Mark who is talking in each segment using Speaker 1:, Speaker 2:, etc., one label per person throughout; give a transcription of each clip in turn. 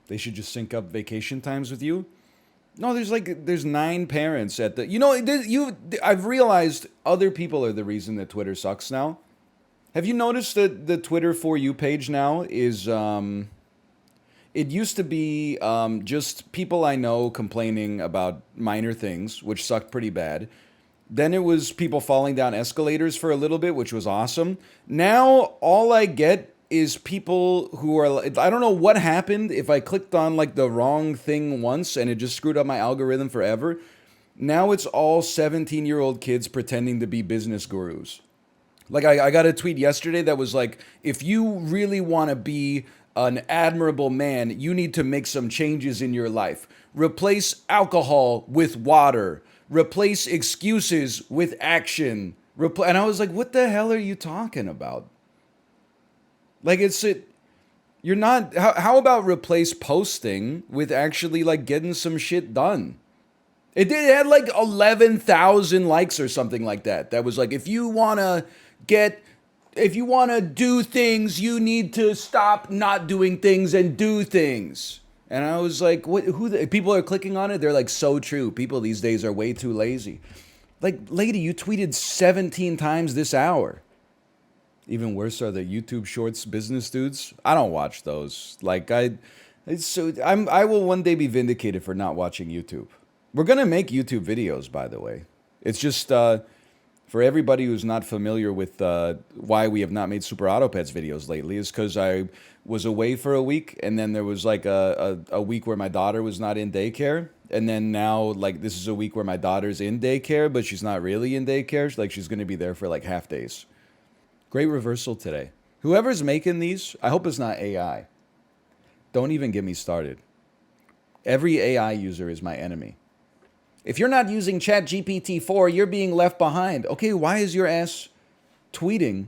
Speaker 1: They should just sync up vacation times with you. No, there's 9 parents at the. I've realized other people are the reason that Twitter sucks now. Have you noticed that the Twitter for you page now is it used to be just people I know complaining about minor things, which sucked pretty bad. Then it was people falling down escalators for a little bit, which was awesome. Now all I get is people who are, I don't know what happened if I clicked on like the wrong thing once and it just screwed up my algorithm forever. Now it's all 17-year-old kids pretending to be business gurus. Like I got a tweet yesterday that was like, if you really want to be an admirable man, you need to make some changes in your life. Replace alcohol with water. Replace excuses with action. And I was like, what the hell are you talking about? Like you're not, how about replace posting with actually like getting some shit done? It had like 11,000 likes or something like that. That was like, if you want to do things, you need to stop not doing things and do things. And I was like, what, people are clicking on it. They're like, so true. People these days are way too lazy. Like, lady, you tweeted 17 times this hour. Even worse are the YouTube Shorts business dudes. I don't watch those. Like I will one day be vindicated for not watching YouTube. We're gonna make YouTube videos, by the way. It's just for everybody who's not familiar with why we have not made Super Auto Pets videos lately, is because I was away for a week, and then there was like a week where my daughter was not in daycare, and then now like this is a week where my daughter's in daycare, but she's not really in daycare. Like she's gonna be there for like half days. Great reversal today. Whoever's making these, I hope it's not AI. Don't even get me started. Every AI user is my enemy. If you're not using ChatGPT 4, you're being left behind. Okay, why is your ass tweeting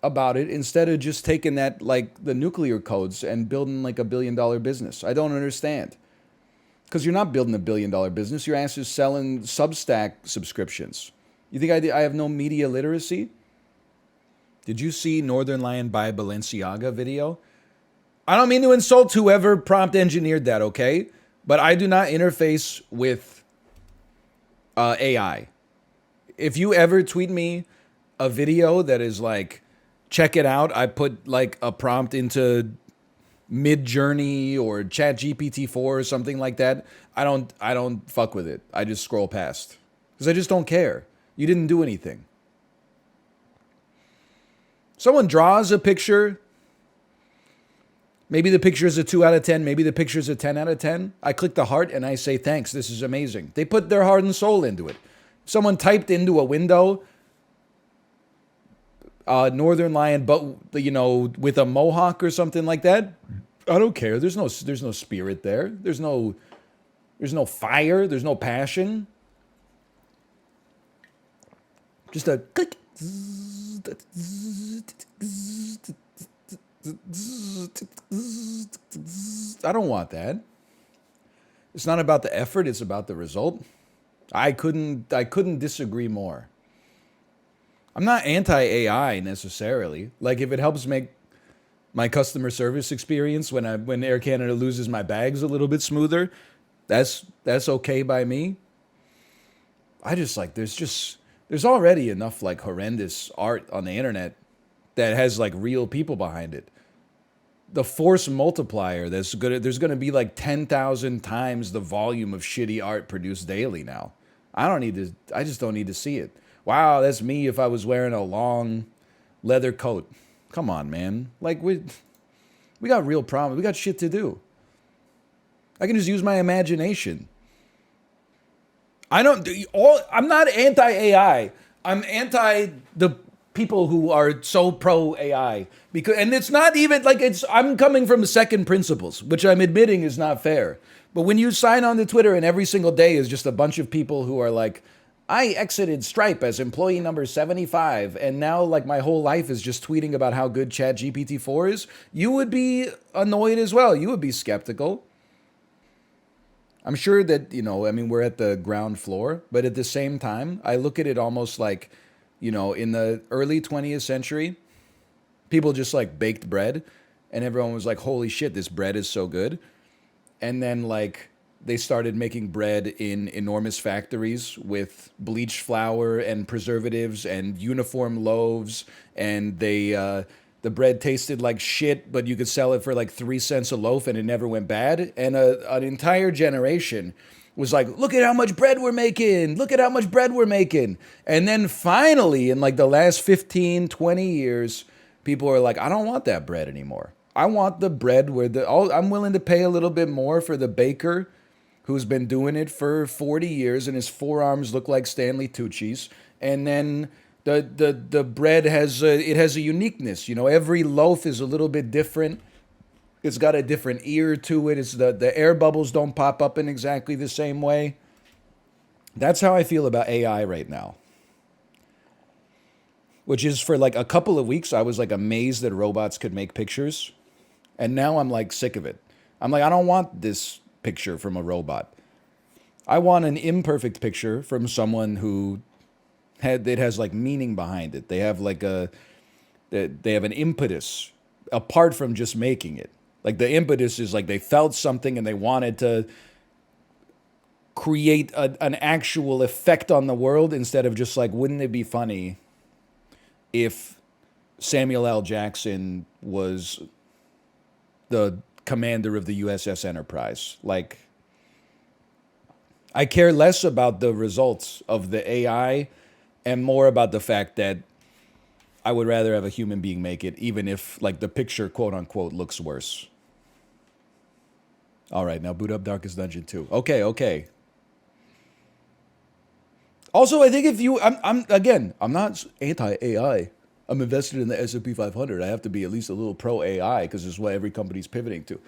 Speaker 1: about it instead of just taking that, like, the nuclear codes and building, like, $1 billion business? I don't understand. Because you're not building $1 billion business. Your ass is selling Substack subscriptions. You think I have no media literacy? Did you see Northernlion by Balenciaga video? I don't mean to insult whoever prompt engineered that, okay? But I do not interface with AI. If you ever tweet me a video that is like, check it out, I put like a prompt into Mid-Journey or ChatGPT 4 or something like that, I don't fuck with it. I just scroll past. Because I just don't care. You didn't do anything. Someone draws a picture. Maybe the picture is a 2 out of 10. Maybe the picture is a 10 out of 10. I click the heart and I say, thanks, this is amazing. They put their heart and soul into it. Someone typed into a window, Northernlion, but, you know, with a mohawk or something like that. I don't care. There's no spirit there. There's no fire. There's no passion. Just a click. I don't want that. It's not about the effort, it's about the result. I couldn't disagree more. I'm not anti-AI necessarily. Like if it helps make my customer service experience when Air Canada loses my bags a little bit smoother, that's okay by me. I just like there's already enough like horrendous art on the internet that has like real people behind it. The force multiplier there's going to be like 10,000 times the volume of shitty art produced daily now. I just don't need to see it. Wow, that's me if I was wearing a long leather coat. Come on, man. Like we got real problems. We got shit to do. I can just use my imagination. I'm not anti-AI. I'm anti the people who are so pro AI and it's not even like I'm coming from second principles, which I'm admitting is not fair. But when you sign on to Twitter and every single day is just a bunch of people who are like, I exited Stripe as employee number 75 and now like my whole life is just tweeting about how good ChatGPT 4 is, you would be annoyed as well. You would be skeptical. I'm sure that, we're at the ground floor, but at the same time, I look at it almost like, in the early 20th century, people just like baked bread and everyone was like, holy shit, this bread is so good. and then like they started making bread in enormous factories with bleached flour and preservatives and uniform loaves, and the bread tasted like shit, but you could sell it for like 3 cents a loaf and it never went bad. And an entire generation was like, look at how much bread we're making. Look at how much bread we're making. And then finally, in like the last 15, 20 years, people are like, I don't want that bread anymore. I want the bread where I'm willing to pay a little bit more for the baker who's been doing it for 40 years and his forearms look like Stanley Tucci's. And then the bread has it has a uniqueness. You know, every loaf is a little bit different. It's got a different ear to it. It's the air bubbles don't pop up in exactly the same way. That's how I feel about AI right now. Which is, for like a couple of weeks, I was like amazed that robots could make pictures. And now I'm like sick of it. I'm like, I don't want this picture from a robot. I want an imperfect picture from someone who it has like meaning behind it. They have like they have an impetus apart from just making it. Like the impetus is like they felt something and they wanted to create an actual effect on the world instead of just like, wouldn't it be funny if Samuel L. Jackson was the commander of the USS Enterprise? Like, I care less about the results of the AI and more about the fact that I would rather have a human being make it, even if like the picture, quote unquote, looks worse. All right, now boot up Darkest Dungeon 2. Okay. Also, I think if you, I'm not anti-AI. I'm invested in the S&P 500. I have to be at least a little pro-AI because this is what every company's pivoting to.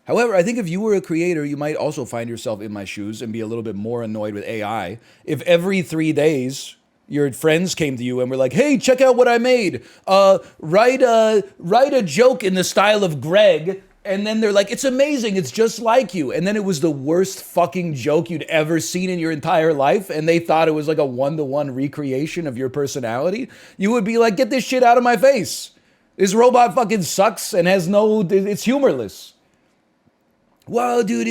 Speaker 1: However, I think if you were a creator, you might also find yourself in my shoes and be a little bit more annoyed with AI. If every 3 days your friends came to you and were like, hey, check out what I made. Write a joke in the style of Greg. And then they're like, it's amazing, it's just like you. And then it was the worst fucking joke you'd ever seen in your entire life, and they thought it was like a one-to-one recreation of your personality. You would be like, get this shit out of my face. This robot fucking sucks and it's humorless. Wow, dude,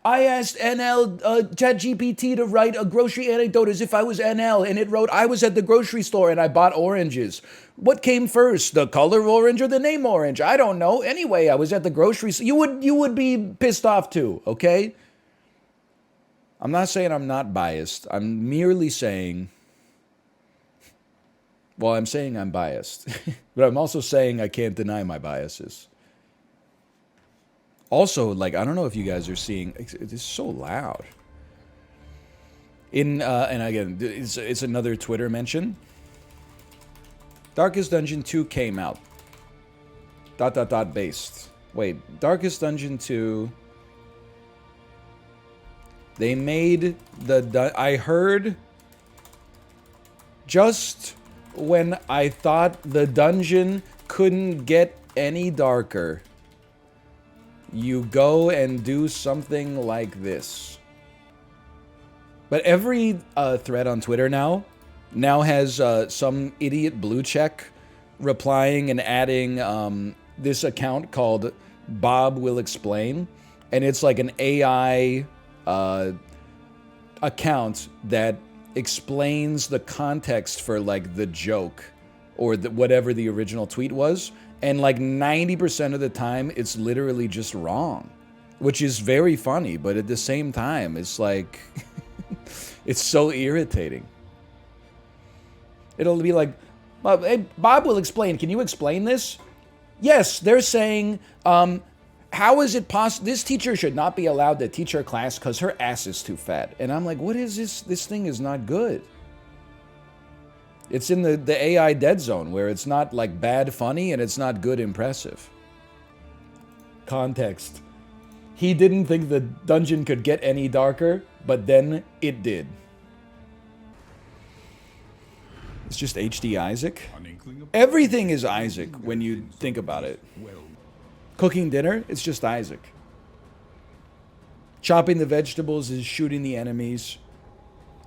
Speaker 1: I asked NL ChatGPT to write a grocery anecdote as if I was NL, and it wrote, I was at the grocery store and I bought oranges. What came first, the color orange or the name orange? I don't know. Anyway, I was at the grocery store. You would be pissed off too, okay? I'm not saying I'm not biased. I'm merely saying, well, I'm saying I'm biased, but I'm also saying I can't deny my biases. Also, like, I don't know if you guys are seeing, it's so loud. And again, it's another Twitter mention. Darkest Dungeon 2 came out. ... based. Wait, Darkest Dungeon 2. They made I heard just when I thought the dungeon couldn't get any darker, you go and do something like this. But every thread on Twitter now has some idiot blue check replying and adding this account called Bob Will Explain. And it's like an AI account that explains the context for like the joke or whatever the original tweet was. And like 90% of the time, it's literally just wrong, which is very funny. But at the same time, it's like, it's so irritating. It'll be like, hey, Bob Will Explain. Can you explain this? Yes, they're saying, how is it possible? This teacher should not be allowed to teach her class because her ass is too fat. And I'm like, what is this? This thing is not good. It's in the AI dead zone where it's not like bad funny and it's not good impressive. Context. He didn't think the dungeon could get any darker, but then it did. It's just HD Isaac. Everything is Isaac when you think about it. Cooking dinner, it's just Isaac. Chopping the vegetables is shooting the enemies.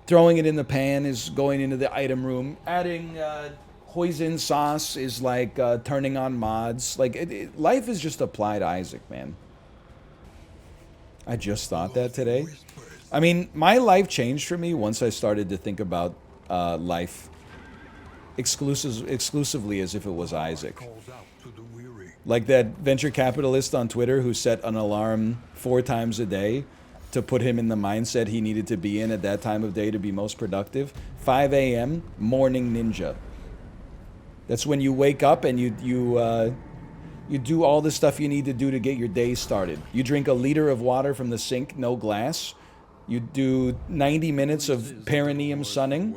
Speaker 1: Throwing it in the pan is going into the item room. Adding hoisin sauce is like turning on mods. Like life is just applied Isaac, man. I just thought that today. I mean, my life changed for me once I started to think about life exclusively as if it was Isaac. Like that venture capitalist on Twitter who set an alarm 4 times a day to put him in the mindset he needed to be in at that time of day to be most productive. 5 a.m., morning ninja. That's when you wake up and you do all the stuff you need to do to get your day started. You drink a liter of water from the sink, no glass. You do 90 minutes of perineum sunning.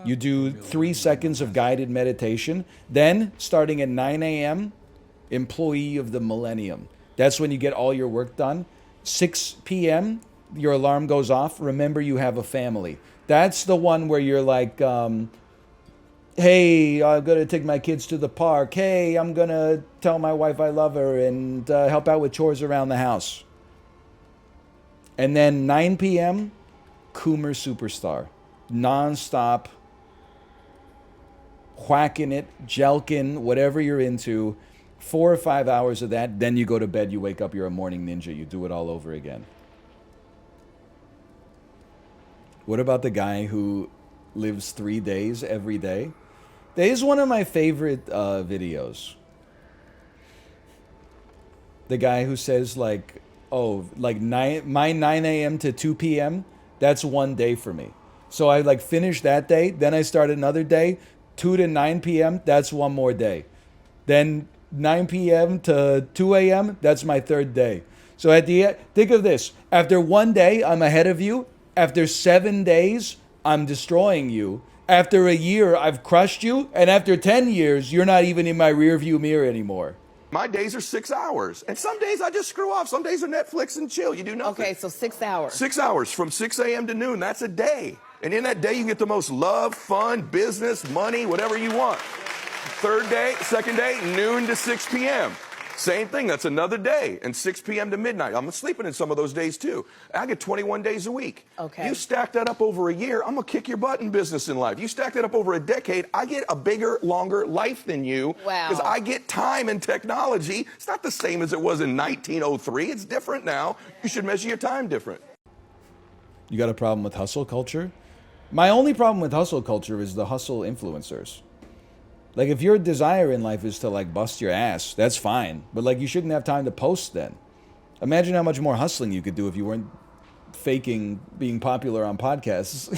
Speaker 1: You do 3 seconds of guided meditation. Then, starting at 9 a.m., employee of the millennium. That's when you get all your work done. 6 p.m., your alarm goes off. Remember, you have a family. That's the one where you're like, hey, I'm going to take my kids to the park. Hey, I'm going to tell my wife I love her and help out with chores around the house. And then 9 p.m., Coomer Superstar. Non-stop, whacking it, jelking, whatever you're into. 4 or 5 hours of that, then you go to bed, you wake up, you're a morning ninja. You do it all over again. What about the guy who lives 3 days every day? That is one of my favorite videos. The guy who says like, oh, like my 9 a.m. to 2 p.m., that's one day for me. So I like finish that day, then I start another day, 2 to 9 p.m., that's one more day. Then 9 p.m. to 2 a.m., that's my third day. So at the end, think of this. After one day, I'm ahead of you. After 7 days, I'm destroying you. After a year, I've crushed you. And after 10 years, you're not even in my rearview mirror anymore.
Speaker 2: My days are 6 hours. And some days I just screw off. Some days are Netflix and chill. You do nothing.
Speaker 3: Okay, so 6 hours.
Speaker 2: 6 hours from 6 a.m. to noon. That's a day. And in that day, you get the most love, fun, business, money, whatever you want. Third day, second day, noon to 6 p.m. Same thing. That's another day. And 6 p.m. to midnight. I'm sleeping in some of those days, too. I get 21 days a week.
Speaker 3: Okay.
Speaker 2: You stack that up over a year, I'm going to kick your butt in business in life. You stack that up over a decade, I get a bigger, longer life than you.
Speaker 3: Wow.
Speaker 2: Because I get time and technology. It's not the same as it was in 1903. It's different now. You should measure your time different.
Speaker 1: You got a problem with hustle culture? My only problem with hustle culture is the hustle influencers. Like, if your desire in life is to, like, bust your ass, that's fine. But, like, you shouldn't have time to post then. Imagine how much more hustling you could do if you weren't faking being popular on podcasts.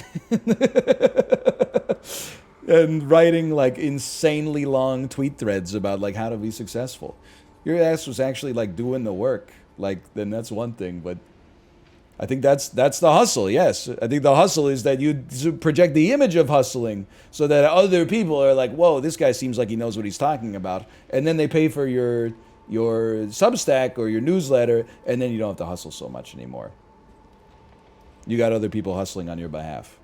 Speaker 1: And writing, like, insanely long tweet threads about, like, how to be successful. Your ass was actually, like, doing the work. Like, then that's one thing, but I think that's the hustle, yes. I think the hustle is that you project the image of hustling so that other people are like, whoa, this guy seems like he knows what he's talking about. And then they pay for your Substack or your newsletter, and then you don't have to hustle so much anymore. You got other people hustling on your behalf.